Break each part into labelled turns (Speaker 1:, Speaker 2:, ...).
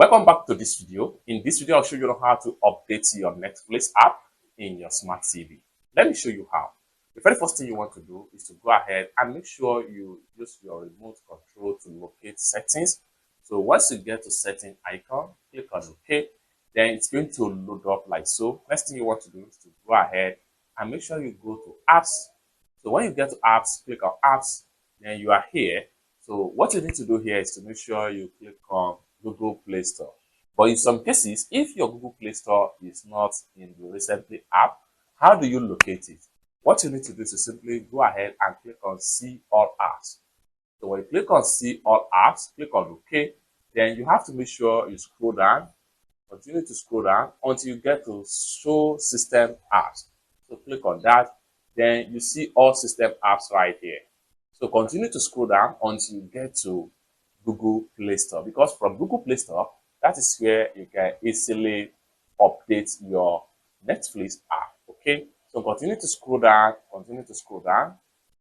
Speaker 1: Welcome back to this video. In this video, I'll show you how to update your Netflix app in your smart TV. Let me show you how. The very first thing you want to do is to go ahead and make sure you use your remote control to locate settings. So once you get to setting icon, click on OK. Then it's going to load up like so. Next thing you want to do is to go ahead and make sure you go to apps. So when you get to apps, click on apps, then you are here. So what you need to do here is to make sure you click on Google Play Store. But in some cases, if your Google Play Store is not in the recently app, how do you locate it? What you need to do is to simply go ahead and click on See All Apps. So when you click on See All Apps, click on OK. Then you have to make sure you scroll down, continue to scroll down until you get to Show System Apps. So click on that. Then you see all system apps right here. So continue to scroll down until you get to Google Play Store, because from Google Play Store, that is where you can easily update your Netflix app. Okay, so continue to scroll down, continue to scroll down,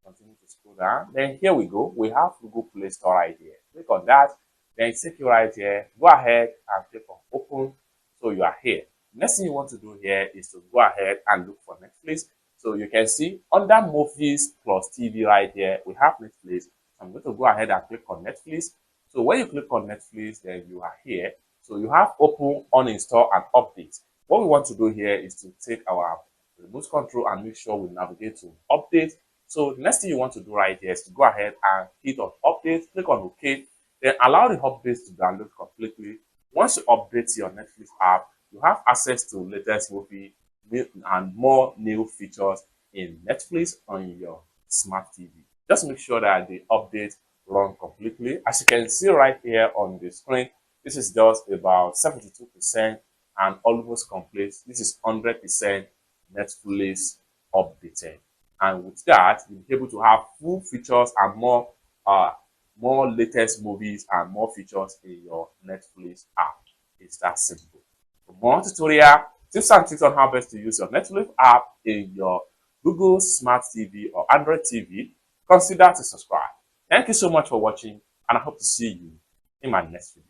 Speaker 1: continue to scroll down. Then here we go. We have Google Play Store right here. Click on that. Then take you right here. Go ahead and click on Open. So you are here. Next thing you want to do here is to go ahead and look for Netflix. So you can see under Movies plus TV right here, we have Netflix. I'm going to go ahead and click on Netflix. So when you click on Netflix, then you are here. So you have Open, Uninstall, and Update. What we want to do here is to take our remote control and make sure we navigate to Update. So the next thing you want to do right here is to go ahead and hit on Update, click on OK, then allow the updates to download completely. Once you update your Netflix app, you have access to latest movie and more new features in Netflix on your smart TV. Just make sure that the update run completely. As you can see right here on the screen, this is just about 72% and almost complete. This is 100% Netflix updated. And with that, you'll be able to have full features and more latest movies and more features in your Netflix app. It's that simple. For more tutorial, tips and tricks on how best to use your Netflix app in your Google Smart TV or Android TV, consider to subscribe. Thank you so much for watching, and I hope to see you in my next video.